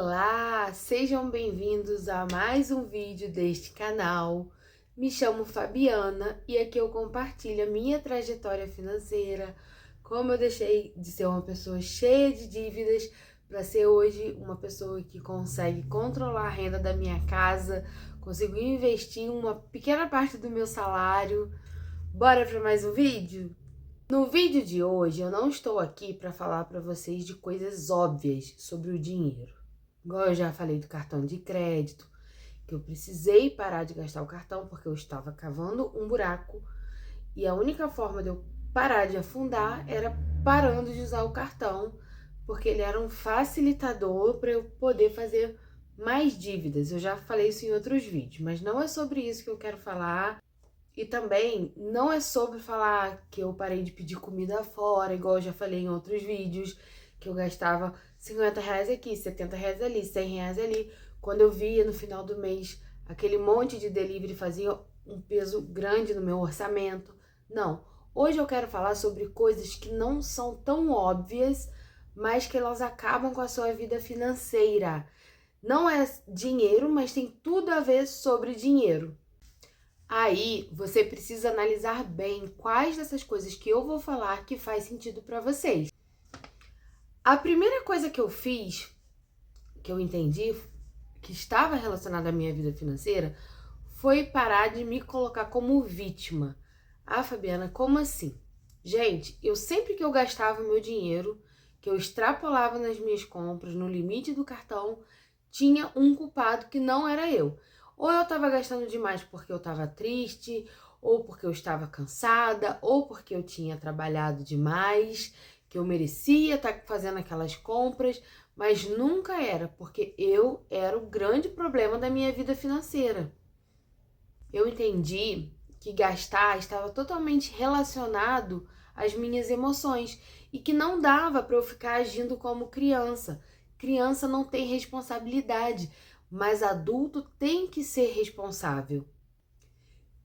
Olá, sejam bem-vindos a mais um vídeo deste canal. Me chamo Fabiana e aqui eu compartilho a minha trajetória financeira, como eu deixei de ser uma pessoa cheia de dívidas para ser hoje uma pessoa que consegue controlar a renda da minha casa, consigo investir uma pequena parte do meu salário. Bora para mais um vídeo? No vídeo de hoje eu não estou aqui para falar para vocês de coisas óbvias sobre o dinheiro. Igual eu já falei do cartão de crédito, que eu precisei parar de gastar o cartão porque eu estava cavando um buraco e a única forma de eu parar de afundar era parando de usar o cartão, porque ele era um facilitador para eu poder fazer mais dívidas. Eu já falei isso em outros vídeos, mas não é sobre isso que eu quero falar. E também não é sobre falar que eu parei de pedir comida fora, igual eu já falei em outros vídeos, que eu gastava R$ 50 aqui, R$ 70 ali, R$ 100 ali. Quando eu via no final do mês aquele monte de delivery fazia um peso grande no meu orçamento. Não, hoje eu quero falar sobre coisas que não são tão óbvias, mas que elas acabam com a sua vida financeira. Não é dinheiro, mas tem tudo a ver sobre dinheiro. Aí você precisa analisar bem quais dessas coisas que eu vou falar que faz sentido para vocês. A primeira coisa que eu fiz, que eu entendi, que estava relacionada à minha vida financeira, foi parar de me colocar como vítima. Ah, Fabiana, como assim? Gente, eu sempre que eu gastava o meu dinheiro, que eu extrapolava nas minhas compras, no limite do cartão, tinha um culpado que não era eu. Ou eu estava gastando demais porque eu estava triste, ou porque eu estava cansada, ou porque eu tinha trabalhado demais, que eu merecia estar fazendo aquelas compras, mas nunca era porque eu era o grande problema da minha vida financeira. Eu entendi que gastar estava totalmente relacionado às minhas emoções e que não dava para eu ficar agindo como criança. Criança não tem responsabilidade, mas adulto tem que ser responsável.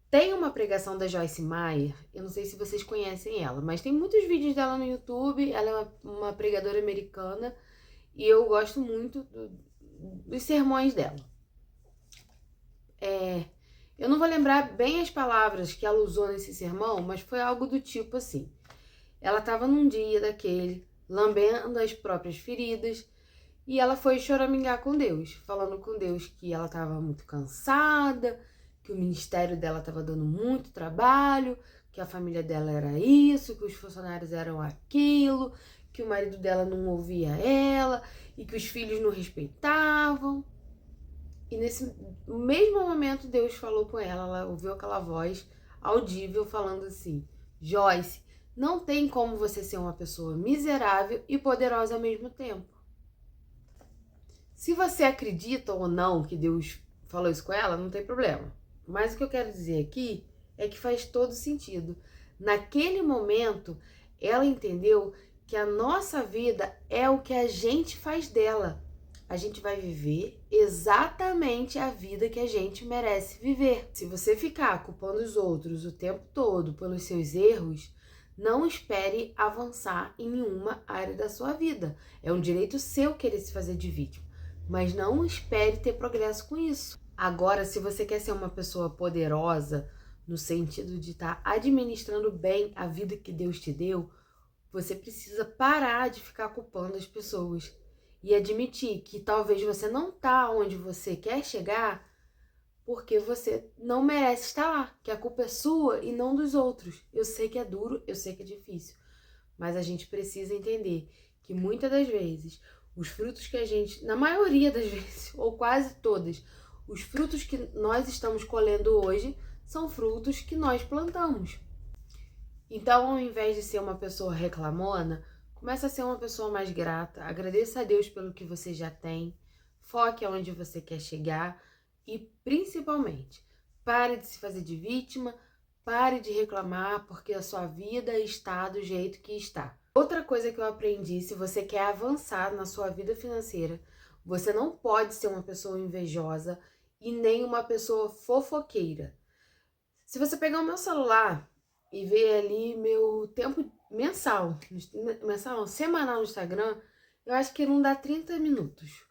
Tem uma pregação da Joyce Meyer, eu não sei se vocês conhecem ela, mas tem muitos vídeos dela no YouTube. Ela é uma pregadora americana e eu gosto muito dos sermões dela. Eu não vou lembrar bem as palavras que ela usou nesse sermão, mas foi algo do tipo assim. Ela estava num dia daquele, lambendo as próprias feridas, e ela foi choramingar com Deus, falando com Deus que ela estava muito cansada, que o ministério dela estava dando muito trabalho, que a família dela era isso, que os funcionários eram aquilo, que o marido dela não ouvia ela e que os filhos não respeitavam. E nesse mesmo momento Deus falou com ela, ela ouviu aquela voz audível falando assim: Joyce, não tem como você ser uma pessoa miserável e poderosa ao mesmo tempo. Se você acredita ou não que Deus falou isso com ela, não tem problema. Mas o que eu quero dizer aqui é que faz todo sentido. Naquele momento, ela entendeu que a nossa vida é o que a gente faz dela. A gente vai viver exatamente a vida que a gente merece viver. Se você ficar culpando os outros o tempo todo pelos seus erros, não espere avançar em nenhuma área da sua vida. É um direito seu querer se fazer de vítima, mas não espere ter progresso com isso. Agora, se você quer ser uma pessoa poderosa, no sentido de estar administrando bem a vida que Deus te deu, você precisa parar de ficar culpando as pessoas e admitir que talvez você não tá onde você quer chegar porque você não merece estar lá, que a culpa é sua e não dos outros. Eu sei que é duro, eu sei que é difícil, mas a gente precisa entender que muitas das vezes os frutos que a gente, na maioria das vezes, ou quase todas, os frutos que nós estamos colhendo hoje são frutos que nós plantamos. Então, ao invés de ser uma pessoa reclamona, começa a ser uma pessoa mais grata, agradeça a Deus pelo que você já tem, foque aonde você quer chegar e, principalmente, pare de se fazer de vítima, pare de reclamar porque a sua vida está do jeito que está. Outra coisa que eu aprendi, se você quer avançar na sua vida financeira, você não pode ser uma pessoa invejosa e nem uma pessoa fofoqueira. Se você pegar o meu celular e ver ali meu tempo semanal no Instagram, eu acho que não dá 30 minutos.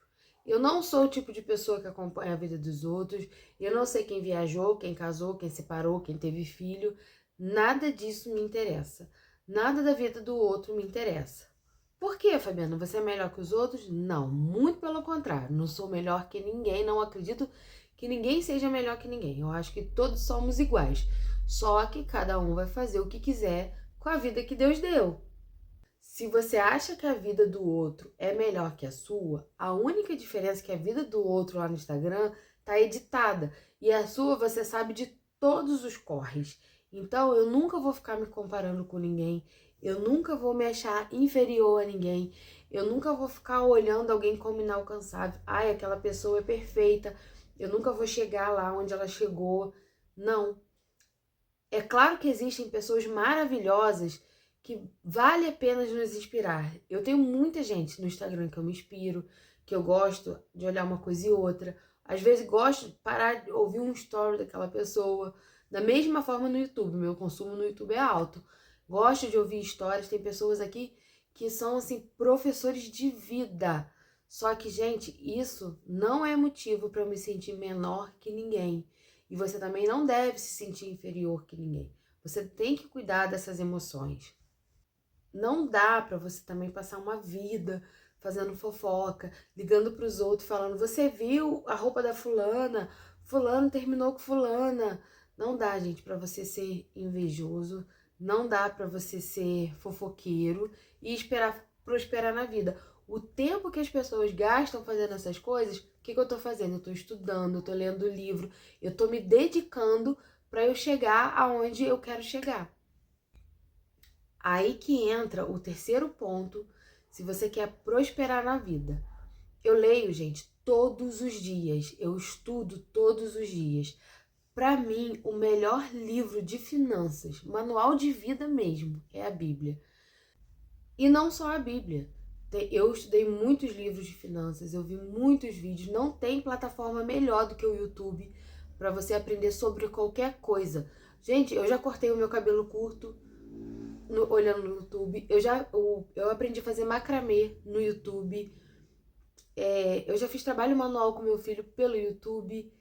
Eu não sou o tipo de pessoa que acompanha a vida dos outros, eu não sei quem viajou, quem casou, quem separou, quem teve filho, nada disso me interessa. Nada da vida do outro me interessa. Por quê, Fabiana? Você é melhor que os outros? Não, muito pelo contrário. Não sou melhor que ninguém, não acredito que ninguém seja melhor que ninguém. Eu acho que todos somos iguais. Só que cada um vai fazer o que quiser com a vida que Deus deu. Se você acha que a vida do outro é melhor que a sua, a única diferença é que a vida do outro lá no Instagram tá editada e a sua você sabe de todos os corres. Então eu nunca vou ficar me comparando com ninguém, eu nunca vou me achar inferior a ninguém, eu nunca vou ficar olhando alguém como inalcançável. Ai, aquela pessoa é perfeita, eu nunca vou chegar lá onde ela chegou. Não. É claro que existem pessoas maravilhosas que vale a pena nos inspirar. Eu tenho muita gente no Instagram que eu me inspiro, que eu gosto de olhar uma coisa e outra. Às vezes gosto de parar de ouvir um story daquela pessoa. Da mesma forma no YouTube, meu consumo no YouTube é alto. Gosto de ouvir histórias, tem pessoas aqui que são assim professores de vida. Só que, gente, isso não é motivo para eu me sentir menor que ninguém. E você também não deve se sentir inferior que ninguém. Você tem que cuidar dessas emoções. Não dá para você também passar uma vida fazendo fofoca, ligando para os outros, falando: você viu a roupa da fulana? Fulano terminou com fulana. Não dá, gente, para você ser invejoso. Não dá para você ser fofoqueiro e esperar prosperar na vida. O tempo que as pessoas gastam fazendo essas coisas, o que eu tô fazendo? Eu tô estudando, eu tô lendo livro, eu tô me dedicando para eu chegar aonde eu quero chegar. Aí que entra o terceiro ponto, se você quer prosperar na vida. Eu leio, gente, todos os dias, eu estudo todos os dias. Para mim, o melhor livro de finanças, manual de vida mesmo, é a Bíblia. E não só a Bíblia. Eu estudei muitos livros de finanças, eu vi muitos vídeos. Não tem plataforma melhor do que o YouTube para você aprender sobre qualquer coisa. Gente, eu já cortei o meu cabelo curto olhando no YouTube. Eu aprendi a fazer macramê no YouTube. Eu já fiz trabalho manual com meu filho pelo YouTube.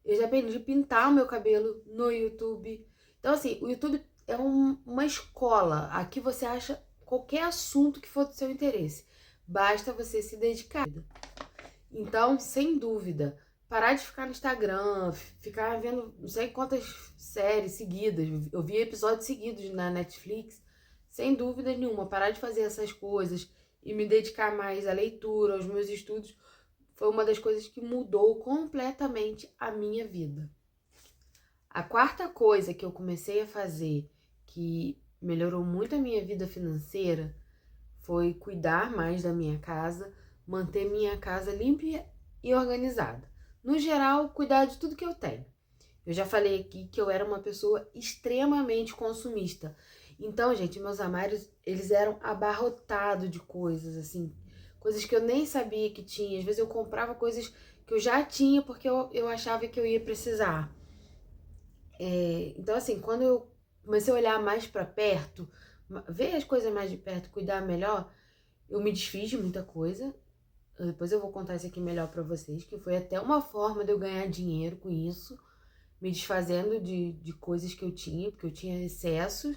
Eu já aprendi a pintar o meu cabelo no YouTube. Então, assim, o YouTube é uma escola. Aqui você acha qualquer assunto que for do seu interesse. Basta você se dedicar. Então, sem dúvida, parar de ficar no Instagram, ficar vendo não sei quantas séries seguidas. Eu vi episódios seguidos na Netflix. Sem dúvida nenhuma, parar de fazer essas coisas e me dedicar mais à leitura, aos meus estudos, foi uma das coisas que mudou completamente a minha vida. A quarta coisa que eu comecei a fazer, que melhorou muito a minha vida financeira, foi cuidar mais da minha casa, manter minha casa limpa e organizada. No geral, cuidar de tudo que eu tenho. Eu já falei aqui que eu era uma pessoa extremamente consumista. Então, gente, meus armários, eles eram abarrotados de coisas, assim, coisas que eu nem sabia que tinha. Às vezes eu comprava coisas que eu já tinha porque eu achava que eu ia precisar. Então, assim, quando eu comecei a olhar mais pra perto, ver as coisas mais de perto, cuidar melhor, eu me desfiz de muita coisa. Depois eu vou contar isso aqui melhor pra vocês, que foi até uma forma de eu ganhar dinheiro com isso, me desfazendo de coisas que eu tinha, porque eu tinha excessos.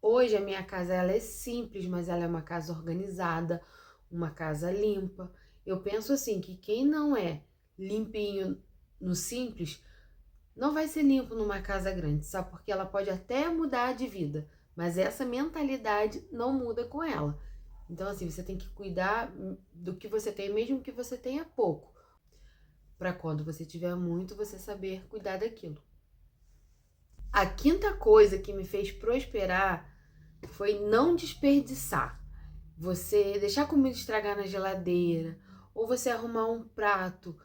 Hoje a minha casa ela é simples, mas ela é uma casa organizada, uma casa limpa. Eu penso assim, que quem não é limpinho no simples, não vai ser limpo numa casa grande, sabe? Porque ela pode até mudar de vida, mas essa mentalidade não muda com ela. Então, assim, você tem que cuidar do que você tem, mesmo que você tenha pouco, para quando você tiver muito, você saber cuidar daquilo. A quinta coisa que me fez prosperar foi não desperdiçar. Você deixar comida estragar na geladeira, ou você arrumar um prato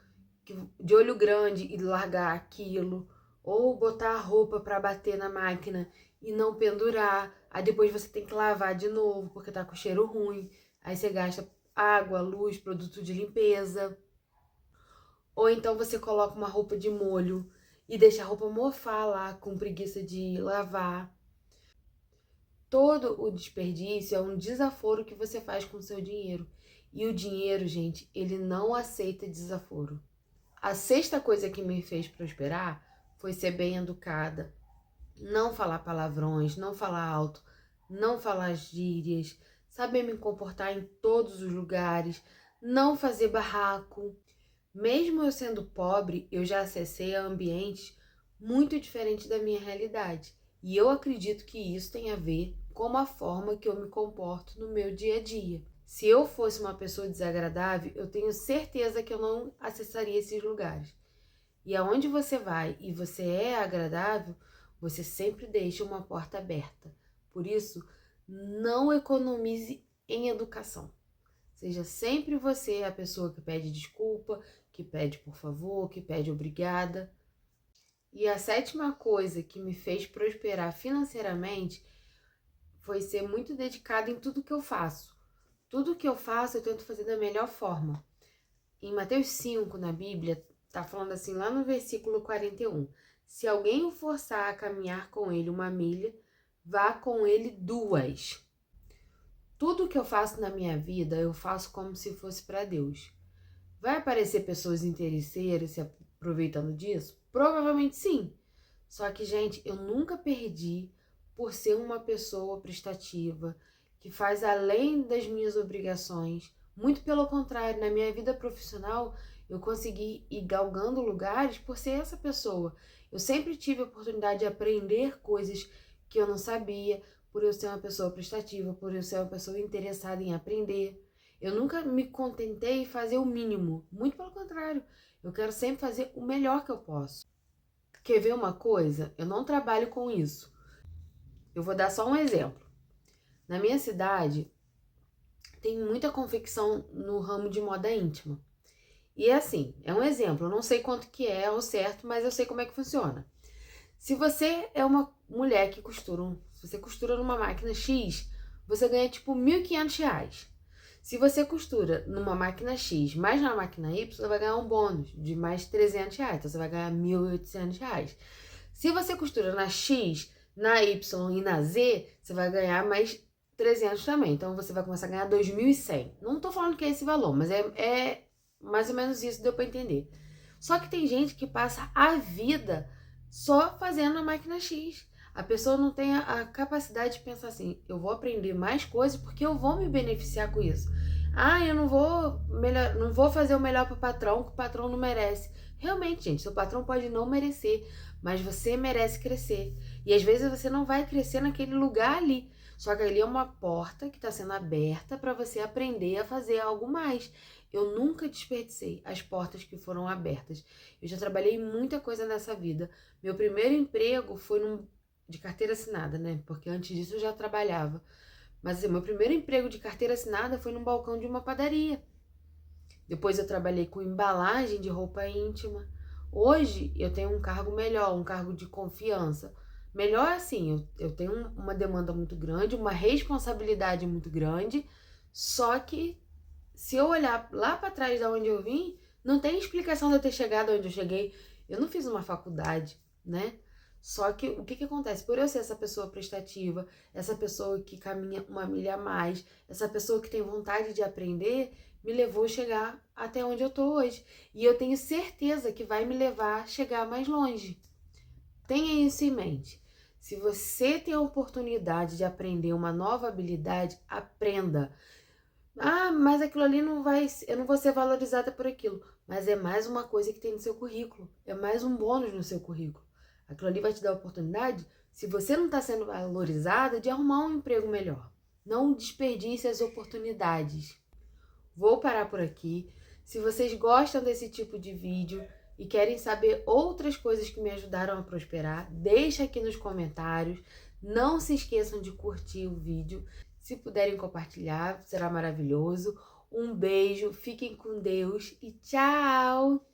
de olho grande e largar aquilo, ou botar a roupa para bater na máquina e não pendurar. Aí depois você tem que lavar de novo porque tá com cheiro ruim. Aí você gasta água, luz, produto de limpeza. Ou então você coloca uma roupa de molho e deixa a roupa mofar lá com preguiça de lavar. Todo o desperdício é um desaforo que você faz com o seu dinheiro. E o dinheiro, gente, ele não aceita desaforo. A sexta coisa que me fez prosperar foi ser bem educada, não falar palavrões, não falar alto, não falar gírias, saber me comportar em todos os lugares, não fazer barraco. Mesmo eu sendo pobre, eu já acessei ambientes muito diferentes da minha realidade. E eu acredito que isso tem a ver com a forma que eu me comporto no meu dia a dia. Se eu fosse uma pessoa desagradável, eu tenho certeza que eu não acessaria esses lugares. E aonde você vai e você é agradável, você sempre deixa uma porta aberta. Por isso, não economize em educação. Seja sempre você a pessoa que pede desculpa, que pede por favor, que pede obrigada. E a sétima coisa que me fez prosperar financeiramente foi ser muito dedicada em tudo que eu faço. Tudo que eu faço, eu tento fazer da melhor forma. Em Mateus 5, na Bíblia, tá falando assim, lá no versículo 41. Se alguém o forçar a caminhar com ele 1 milha, vá com ele 2. Tudo que eu faço na minha vida, eu faço como se fosse para Deus. Vai aparecer pessoas interesseiras se aproveitando disso? Provavelmente sim. Só que, gente, eu nunca perdi por ser uma pessoa prestativa, que faz além das minhas obrigações. Muito pelo contrário, na minha vida profissional, eu consegui ir galgando lugares por ser essa pessoa. Eu sempre tive a oportunidade de aprender coisas que eu não sabia, por eu ser uma pessoa prestativa, por eu ser uma pessoa interessada em aprender. Eu nunca me contentei em fazer o mínimo, muito pelo contrário. Eu quero sempre fazer o melhor que eu posso. Quer ver uma coisa? Eu não trabalho com isso. Eu vou dar só um exemplo. Na minha cidade, tem muita confecção no ramo de moda íntima. E assim, é um exemplo. Eu não sei quanto que é ao certo, mas eu sei como é que funciona. Se você é uma mulher que costura, se você costura numa máquina X, você ganha tipo R$ 1.500. Se você costura numa máquina X, mais na máquina Y, você vai ganhar um bônus de mais R$ 300. Então você vai ganhar R$ 1.800. Se você costura na X, na Y e na Z, você vai ganhar mais 300 também. Então você vai começar a ganhar 2.100. Não tô falando que é esse valor, mas é mais ou menos isso, deu pra entender. Só que tem gente que passa a vida só fazendo a máquina X. A pessoa não tem a capacidade de pensar assim, eu vou aprender mais coisas porque eu vou me beneficiar com isso. Ah, eu não vou fazer o melhor para o patrão, que o patrão não merece. Realmente, gente, seu patrão pode não merecer, mas você merece crescer. E às vezes você não vai crescer naquele lugar ali. Só que ali é uma porta que está sendo aberta para você aprender a fazer algo mais. Eu nunca desperdicei as portas que foram abertas. Eu já trabalhei muita coisa nessa vida. Meu primeiro emprego foi de carteira assinada, né? Porque antes disso eu já trabalhava. Mas assim, meu primeiro emprego de carteira assinada foi num balcão de uma padaria. Depois eu trabalhei com embalagem de roupa íntima. Hoje eu tenho um cargo melhor, um cargo de confiança. Melhor assim, eu tenho uma demanda muito grande, uma responsabilidade muito grande, só que se eu olhar lá para trás de onde eu vim, não tem explicação de eu ter chegado onde eu cheguei. Eu não fiz uma faculdade, né? Só que o que acontece? Por eu ser essa pessoa prestativa, essa pessoa que caminha 1 milha a mais, essa pessoa que tem vontade de aprender, me levou a chegar até onde eu tô hoje. E eu tenho certeza que vai me levar a chegar mais longe. Tenha isso em mente. Se você tem a oportunidade de aprender uma nova habilidade, aprenda. Ah, mas aquilo ali eu não vou ser valorizada por aquilo. Mas é mais uma coisa que tem no seu currículo. É mais um bônus no seu currículo. Aquilo ali vai te dar a oportunidade, se você não está sendo valorizada, de arrumar um emprego melhor. Não desperdice as oportunidades. Vou parar por aqui. Se vocês gostam desse tipo de vídeo e querem saber outras coisas que me ajudaram a prosperar, deixa aqui nos comentários. Não se esqueçam de curtir o vídeo. Se puderem compartilhar, será maravilhoso. Um beijo, fiquem com Deus e tchau!